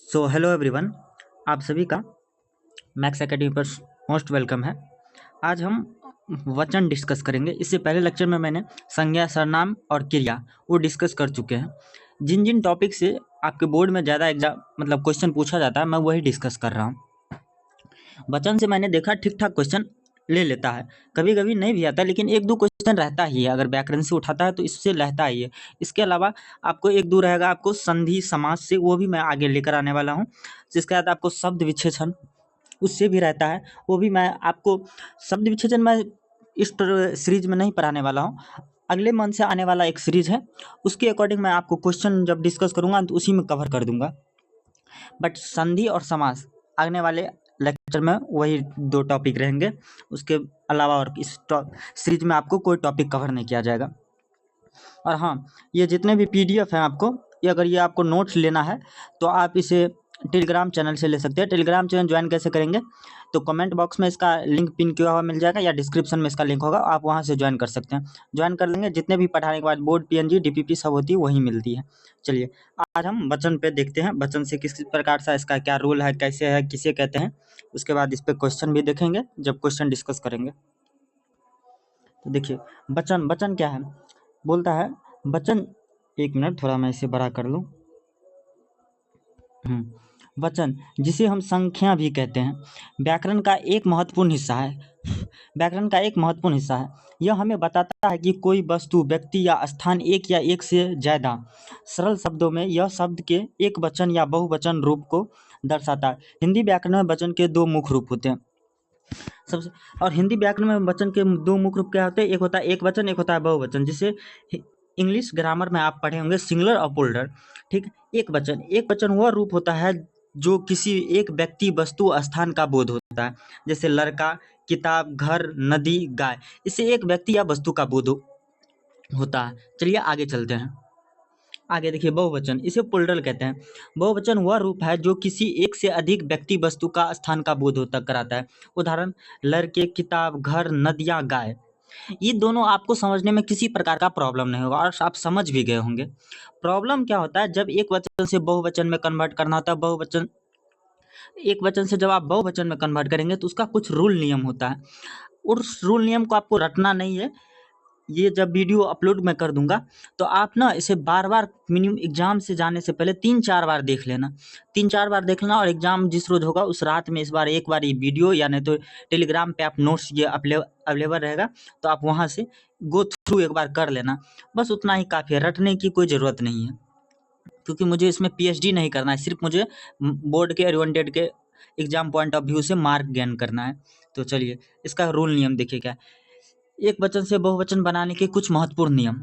So hello everyone, आप सभी का मैथ्स एकेडमी पर मोस्ट वेलकम है। आज हम वचन डिस्कस करेंगे। इससे पहले लेक्चर में मैंने संज्ञा, सर्वनाम और क्रिया वो डिस्कस कर चुके हैं। जिन जिन टॉपिक से आपके बोर्ड में ज़्यादा एग्जाम मतलब क्वेश्चन पूछा जाता है, मैं वही डिस्कस कर रहा हूँ। वचन से मैंने देखा ठीक ठाक क्वेश्चन ले लेता है, कभी कभी नहीं भी आता, लेकिन एक दो क्वेश्चन रहता ही है। अगर व्याकरण से उठाता है तो इससे रहता ही है। इसके अलावा आपको एक दो रहेगा आपको संधि समास से, वो भी मैं आगे लेकर आने वाला हूँ। जिसके बाद आपको शब्द विच्छेदन उससे भी रहता है, वो भी मैं आपको शब्द विच्छेदन मैं इस सीरीज में नहीं पढ़ाने वाला हूँ। अगले मंथ से आने वाला एक सीरीज है, उसके अकॉर्डिंग मैं आपको क्वेश्चन जब डिस्कस करूँगा तो उसी में कवर कर दूंगा। बट संधि और समास आने वाले लेक्चर में वही दो टॉपिक रहेंगे। उसके अलावा और इस सीरीज में आपको कोई टॉपिक कवर नहीं किया जाएगा। और हाँ, ये जितने भी पीडीएफ हैं आपको, ये अगर ये आपको नोट्स लेना है तो आप इसे टेलीग्राम चैनल से ले सकते हैं। टेलीग्राम चैनल ज्वाइन कैसे करेंगे, तो कमेंट बॉक्स में इसका लिंक पिन किया हुआ मिल जाएगा या डिस्क्रिप्शन में इसका लिंक होगा, आप वहाँ से ज्वाइन कर सकते हैं। ज्वाइन कर लेंगे, जितने भी पढ़ाने के बाद बोर्ड पीएनजी डीपीपी सब होती है वही मिलती है। चलिए आज हम वचन पे देखते हैं, वचन से किस प्रकार से इसका क्या रोल है, कैसे है, किसे कहते हैं। उसके बाद इस पर क्वेश्चन भी देखेंगे जब क्वेश्चन डिस्कस करेंगे। तो देखिए वचन, वचन क्या है, बोलता है वचन। एक मिनट, थोड़ा मैं इसे बड़ा कर लूँ। वचन जिसे हम संख्या भी कहते हैं, व्याकरण का एक महत्वपूर्ण हिस्सा है। व्याकरण का एक महत्वपूर्ण हिस्सा है। यह हमें बताता है कि कोई वस्तु, व्यक्ति या स्थान एक या एक से ज़्यादा। सरल शब्दों में यह शब्द के एक वचन या बहुवचन रूप को दर्शाता है। हिंदी व्याकरण में वचन के दो मुख्य रूप होते हैं। सबसे और हिंदी व्याकरण में वचन के दो मुख्य रूप क्या होते हैं, एक होता है एक वचन, एक होता है बहुवचन। जिसे इंग्लिश ग्रामर में आप पढ़े होंगे सिंगुलर और प्लूरल। ठीक, एक वचन, एक वचन वह रूप होता है जो किसी एक व्यक्ति, वस्तु, स्थान का बोध होता है। जैसे लड़का, किताब, घर, नदी, गाय। इससे एक व्यक्ति या वस्तु का बोध होता है। चलिए आगे चलते हैं। आगे देखिए बहुवचन, इसे प्लूरल कहते हैं। बहुवचन वह रूप है जो किसी एक से अधिक व्यक्ति, वस्तु का, स्थान का बोध होता कराता है। उदाहरण, लड़के, किताब, घर, नदियाँ, गाय। ये दोनों आपको समझने में किसी प्रकार का प्रॉब्लम नहीं होगा और आप समझ भी गए होंगे। प्रॉब्लम क्या होता है, जब एक वचन से बहुवचन में कन्वर्ट करना होता है। बहुवचन, एक वचन से जब आप बहुवचन में कन्वर्ट करेंगे तो उसका कुछ रूल नियम होता है। उस रूल नियम को आपको रटना नहीं है। ये जब वीडियो अपलोड मैं कर दूंगा तो आप ना इसे बार बार, मिनिमम एग्जाम से जाने से पहले 3-4 बार देख लेना। 3-4 बार देख लेना और एग्जाम जिस रोज होगा उस रात में इस बार एक बार ये वीडियो, या नहीं तो टेलीग्राम पे आप नोट्स ये अवेलेबल रहेगा, तो आप वहाँ से गो थ्रू एक बार कर लेना। बस उतना ही काफ़ी है, रटने की कोई ज़रूरत नहीं है। क्योंकि मुझे इसमें पीएचडी नहीं करना है, सिर्फ मुझे बोर्ड के ओरिएंटेड के एग्जाम पॉइंट ऑफ व्यू से मार्क गेन करना है। तो चलिए इसका रूल नियम देखिए क्या है। एक वचन से बहुवचन बनाने के कुछ महत्वपूर्ण नियम।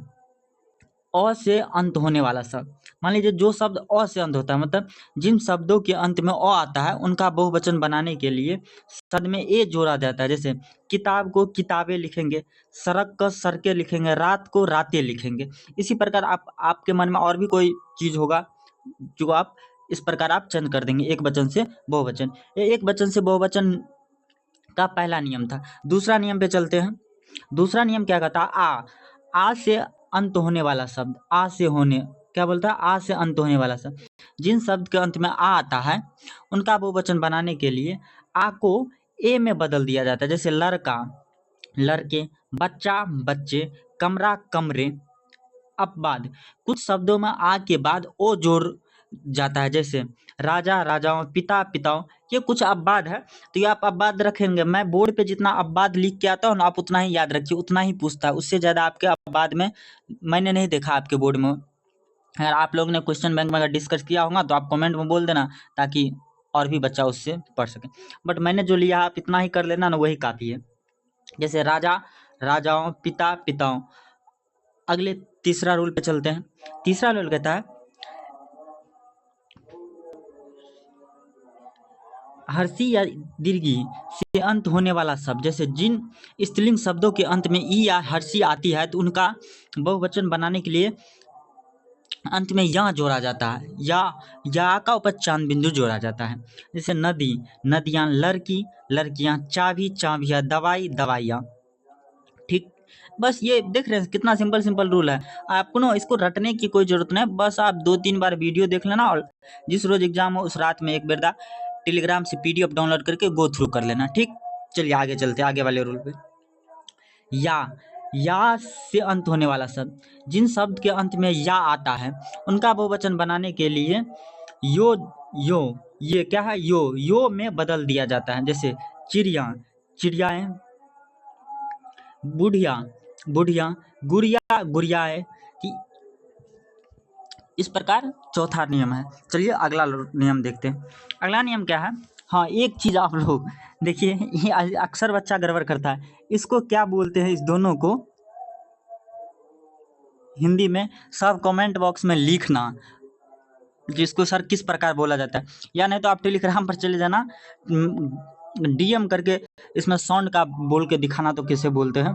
अ से अंत होने वाला शब्द, मान लीजिए जो शब्द अ से अंत होता है, मतलब जिन शब्दों के अंत में अ आता है उनका बहुवचन बनाने के लिए शब्द में ए जोड़ा जाता है। जैसे किताब को किताबें लिखेंगे, सड़क को सड़कें लिखेंगे, रात को रातें लिखेंगे। इसी प्रकार आप, आपके मन में और भी कोई चीज होगा जो आप इस प्रकार आप चेंज कर देंगे एक वचन से बहुवचन। ये एक वचन से बहुवचन का पहला नियम था। दूसरा नियम पे चलते हैं। दूसरा नियम क्या कहता है, आ से अंत होने वाला शब्द, आ से होने, क्या बोलता है, आ से अंत होने वाला शब्द। जिन शब्द के अंत में आ आता है उनका बहुवचन बनाने के लिए आ को ए में बदल दिया जाता है। जैसे लड़का, लड़के, बच्चा, बच्चे, कमरा, कमरे। अपवाद, कुछ शब्दों में आ के बाद ओ जोड़ जाता है। जैसे राजा, राजाओं, पिता, पिताओं। ये कुछ अपवाद है, तो ये आप अपवाद रखेंगे। मैं बोर्ड पे जितना अपवाद लिख के आता हूँ ना, आप उतना ही याद रखिए, उतना ही पूछता है। उससे ज़्यादा आपके अपवाद में मैंने नहीं देखा आपके बोर्ड में। अगर आप लोगों ने क्वेश्चन बैंक में अगर डिस्कस किया होगा तो आप कमेंट में बोल देना, ताकि और भी बच्चा उससे पढ़ सके। बट मैंने जो लिया आप इतना ही कर लेना ना, वही काफ़ी है। जैसे राजा, राजाओं, पिता, पिताओं। अगले तीसरा रूल पे चलते हैं। तीसरा रूल कहता है हर्षी या दीर्घी से अंत होने वाला शब्द। जैसे जिन स्त्रीलिंग शब्दों के अंत में ई या हर्षी आती है तो उनका बहुवचन बनाने के लिए अंत में या जोड़ा जाता है, या का ऊपर चांद बिंदु जोड़ा जाता है। जैसे नदी, नदियाँ, लड़की, लड़कियाँ, चाबी, चाबियाँ, दवाई, दवाइयाँ। ठीक, बस ये देख रहे हैं कितना सिंपल सिंपल रूल है। आपको ना इसको रटने की कोई जरूरत नहीं है, बस आप 2-3 बार वीडियो देख लेना और जिस रोज एग्जाम हो उस रात में एक बेर टेलीग्राम से पीडीएफ डाउनलोड करके गो थ्रू कर लेना। ठीक, चलिए आगे चलते हैं आगे वाले रूल पे। या या से अंत होने वाला शब्द, जिन शब्द के अंत में या आता है उनका बहुवचन बनाने के लिए यो यो ये क्या है, यो में बदल दिया जाता है। जैसे चिड़िया चिड़ियाएं, बुढ़िया बुढ़िया, गुड़िया गुड़ियाएं। कि इस प्रकार चौथा नियम है। चलिए अगला नियम देखते हैं। अगला नियम क्या है? हाँ, एक चीज आप लोग देखिए, ये अक्सर बच्चा गड़बड़ करता है। इसको क्या बोलते हैं? इस दोनों को हिंदी में सब कमेंट बॉक्स में लिखना, जिसको सर किस प्रकार बोला जाता है। या नहीं तो आप टेलीग्राम पर चले जाना, डीएम करके इसमें साउंड का बोल के दिखाना तो कैसे बोलते हैं।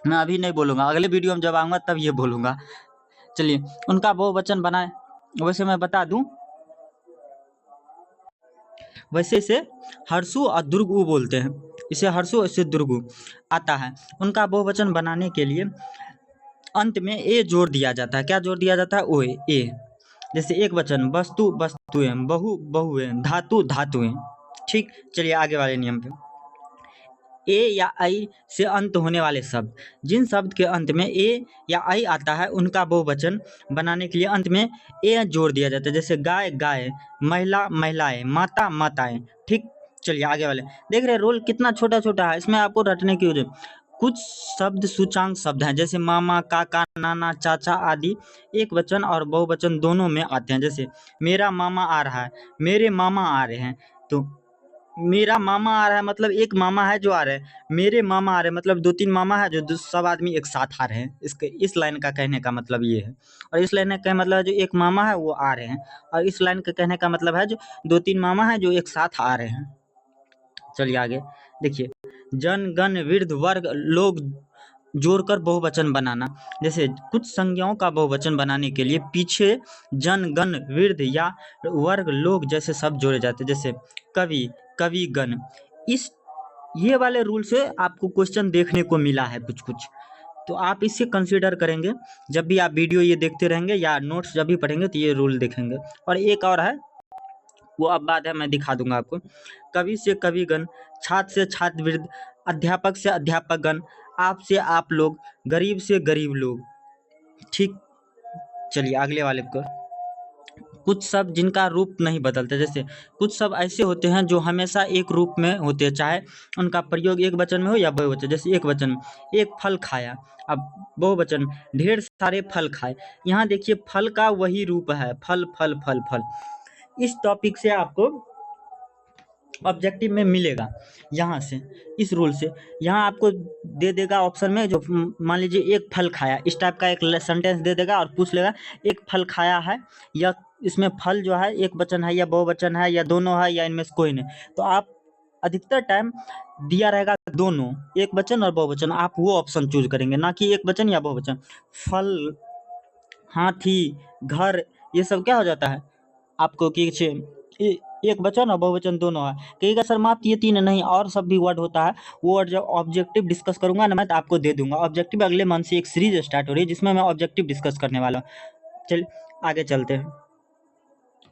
मैं अभी नहीं बोलूँगा, अगले वीडियो में जब आऊँगा तब ये बोलूँगा। चलिए, उनका बहुवचन बनाए। वैसे मैं बता दूं, वैसे इसे हर्षु और दुर्गु बोलते हैं। इसे हर्षु, इसे दुर्गु आता है। उनका बहुवचन बनाने के लिए अंत में ए जोड़ दिया जाता है। क्या जोड़ दिया जाता है? ओ ए। जैसे एक वचन वस्तु वस्तुएं, बहु बहुएं, धातु धातुएं। ठीक, चलिए आगे वाले नियम पे। ए या आई से अंत होने वाले शब्द, जिन शब्द के अंत में ए या आई आता है उनका बहुवचन बनाने के लिए अंत में ए जोड़ दिया जाता है। जैसे गाय गाय, महिला महिलाएं, माता माताएं। ठीक, चलिए आगे वाले। देख रहे रोल कितना छोटा छोटा है, इसमें आपको रटने की जरूरत। कुछ शब्द सूचांक शब्द हैं, जैसे मामा, काका, नाना, चाचा आदि एक वचन और बहुवचन दोनों में आते हैं। जैसे मेरा मामा आ रहा है, मेरे मामा आ रहे हैं। तो मेरा मामा आ रहा है मतलब एक मामा है जो आ रहे हैं, मेरे मामा आ रहे हैं मतलब 2-3 मामा है जो सब आदमी एक साथ आ रहे हैं। इसके इस लाइन का कहने का मतलब ये है। और इस लाइन का मतलब है जो एक मामा है वो आ रहे हैं, और इस लाइन का कहने का मतलब है जो 2-3 मामा है जो एक साथ आ रहे हैं। चलिए आगे देखिए। जन गण वृद्ध वर्ग लोग जोड़कर बहुवचन बनाना। जैसे कुछ संज्ञाओं का बहुवचन बनाने के लिए पीछे जन गण वृद्ध या वर्ग लोग जैसे शब्द जोड़े जाते हैं। जैसे कवि कवि गण। इस ये वाले रूल से आपको क्वेश्चन देखने को मिला है कुछ कुछ, तो आप इसे कंसीडर करेंगे जब भी आप वीडियो ये देखते रहेंगे या नोट्स जब भी पढ़ेंगे तो ये रूल देखेंगे। और एक और है, वो अब बात है मैं दिखा दूंगा आपको। कवि से कविगण, छात्र से छात्र वृद्ध, अध्यापक से अध्यापक गण, आप से आप लोग, गरीब से गरीब लोग। ठीक, चलिए अगले वाले को। कुछ शब्द जिनका रूप नहीं बदलते। जैसे कुछ शब्द ऐसे होते हैं जो हमेशा एक रूप में होते हैं, चाहे उनका प्रयोग एक वचन में हो या बहुवचन। जैसे एक वचन एक फल खाया, अब बहुवचन ढेर सारे फल खाए। यहाँ देखिए फल का वही रूप है, फल फल फल फल। इस टॉपिक से आपको ऑब्जेक्टिव में मिलेगा। यहाँ से इस रूल से यहाँ आपको दे देगा ऑप्शन में, जो मान लीजिए एक फल खाया, इस टाइप का एक सेंटेंस दे देगा और पूछ लेगा एक फल खाया है, या इसमें फल जो है एक वचन है या बहुवचन है या दोनों है या इनमें से कोई नहीं। तो आप अधिकतर टाइम दिया रहेगा दोनों, एक वचन और बहुवचन, आप वो ऑप्शन चूज करेंगे, ना कि एक वचन या बहुवचन। फल, हाथी, घर, ये सब क्या हो जाता है आपको कि एक वचन और बहुवचन दोनों है। कहिएगा सर मात्र ये तीन नहीं और सब भी वर्ड होता है, वो वर्ड जब ऑब्जेक्टिव डिस्कस करूंगा ना मैं तो आपको दे दूंगा। ऑब्जेक्टिव अगले मंथ से एक सीरीज स्टार्ट हो रही है जिसमें मैं ऑब्जेक्टिव डिस्कस करने वाला हूँ। चलिए आगे चलते हैं।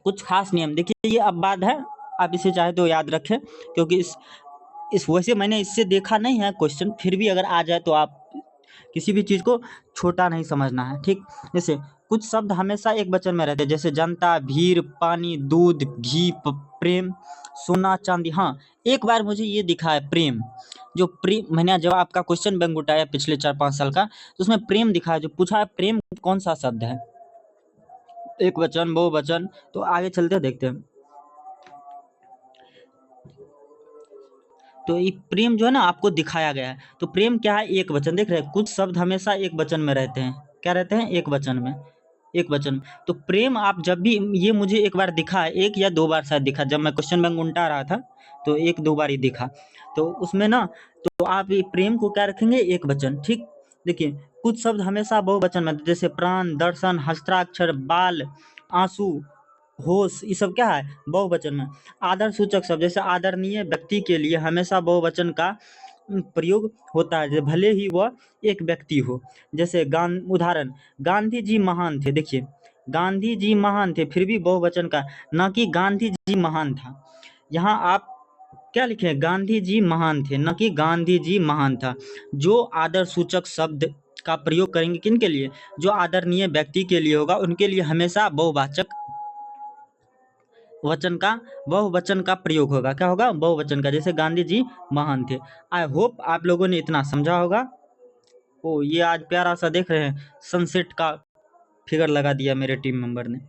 कुछ खास नियम देखिए, ये अब बात है, आप इसे चाहे तो याद रखें, क्योंकि इस वैसे मैंने इससे देखा नहीं है क्वेश्चन, फिर भी अगर आ जाए तो आप किसी भी चीज़ को छोटा नहीं समझना है। ठीक, जैसे कुछ शब्द हमेशा एक वचन में रहते हैं। जैसे जनता, भीड़, पानी, दूध, घी, प्रेम, सोना, चांदी। हाँ, एक बार मुझे ये दिखा है प्रेम, जो प्रेम मैंने जब आपका क्वेश्चन बैंक उठाया पिछले 4-5 साल का, तो उसमें प्रेम दिखा है। जो पूछा है प्रेम कौन सा शब्द है, एक वचन बहुवचन। तो आगे चलते देखते हैं। तो ये प्रेम जो है ना आपको दिखाया गया है, तो प्रेम क्या है, एक वचन। देख रहे हैं कुछ शब्द हमेशा एक वचन में रहते हैं। क्या रहते हैं? एक वचन में, एक वचन। तो प्रेम आप जब भी, ये मुझे एक बार दिखा है, एक या दो बार शायद दिखा, जब मैं क्वेश्चन बैंक उल्टा रहा था तो एक दो बार ही दिखा। तो उसमें ना, तो आप ये प्रेम को क्या रखेंगे, एक वचन। ठीक, देखिए कुछ शब्द हमेशा बहुवचन में, जैसे प्राण, दर्शन, हस्ताक्षर, बाल, आंसू, होश, ये सब क्या है, बहुवचन में। आदर सूचक शब्द, जैसे आदरणीय व्यक्ति के लिए हमेशा बहुवचन का प्रयोग होता है, भले ही वह एक व्यक्ति हो। जैसे उदाहरण, गांधी जी महान थे। देखिए, गांधी जी महान थे, फिर भी बहुवचन का, न कि गांधी जी महान था। यहाँ आप क्या लिखे? गांधी जी महान थे, न कि गांधी जी महान था। जो आदर सूचक शब्द का प्रयोग करेंगे किन के लिए? जो आदरणीय व्यक्ति के लिए होगा, उनके लिए हमेशा बहुवचन का प्रयोग होगा। क्या होगा? बहुवचन का। जैसे गांधी जी महान थे। आई होप आप लोगों ने इतना समझा होगा। ओ, ये आज प्यारा सा देख रहे हैं, सनसेट का फिगर लगा दिया मेरे टीम मेंबर ने।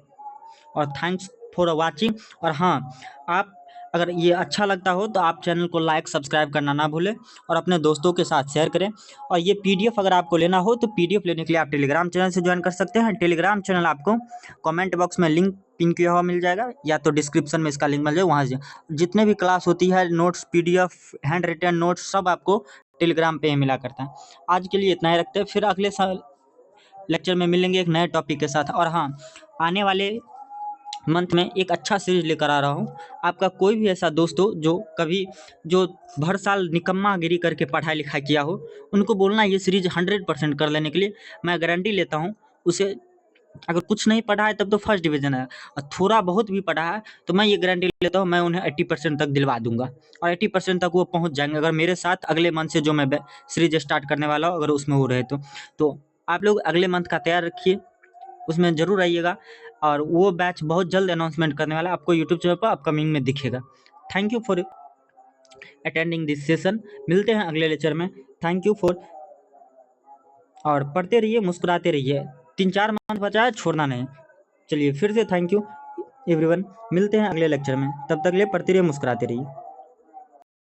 और थैंक्स फॉर वाचिंग। और हाँ, आप अगर ये अच्छा लगता हो तो आप चैनल को लाइक सब्सक्राइब करना ना भूलें और अपने दोस्तों के साथ शेयर करें। और ये पीडीएफ अगर आपको लेना हो तो पीडीएफ लेने के लिए आप टेलीग्राम चैनल से ज्वाइन कर सकते हैं। टेलीग्राम चैनल आपको कमेंट बॉक्स में लिंक पिन किया हुआ मिल जाएगा, या तो डिस्क्रिप्शन में इसका लिंक मिल जाएगा। वहाँ से जितने भी क्लास होती है, notes, PDF, handwritten notes, सब आपको टेलीग्राम पे ही मिला करता है। आज के लिए इतना ही रखते हैं, फिर अगले साल लेक्चर में मिलेंगे एक नए टॉपिक के साथ। और हाँ, आने वाले मंथ में एक अच्छा सीरीज लेकर आ रहा हूँ। आपका कोई भी ऐसा दोस्त हो जो भर साल निकम्मागिरी करके पढ़ाई लिखाई किया हो, उनको बोलना ये सीरीज 100% कर लेने के लिए। मैं गारंटी लेता हूँ उसे, अगर कुछ नहीं पढ़ा है तब तो फर्स्ट डिवीजन है, और थोड़ा बहुत भी पढ़ा है तो मैं ये गारंटी लेता हूँ मैं उन्हें 80% तक दिलवा दूंगा, और 80% तक वो पहुँच जाएंगे अगर मेरे साथ अगले मंथ से जो मैं सीरीज स्टार्ट करने वाला हूँ, अगर उसमें हो रहे तो आप लोग अगले मंथ का तैयार रखिए, उसमें ज़रूर आइएगा। और वो बैच बहुत जल्द अनाउंसमेंट करने वाला है, आपको यूट्यूब चैनल पर अपकमिंग में दिखेगा। Thank you for attending this session. मिलते हैं अगले लेक्चर में। थैंक यू फॉर, और पढ़ते रहिए, मुस्कुराते रहिए। 3-4 मंथ बचा है, छोड़ना नहीं। चलिए फिर से थैंक यू एवरीवन, मिलते हैं अगले लेक्चर में। तब तक के लिए पढ़ते रहिए, मुस्कुराते रहिए।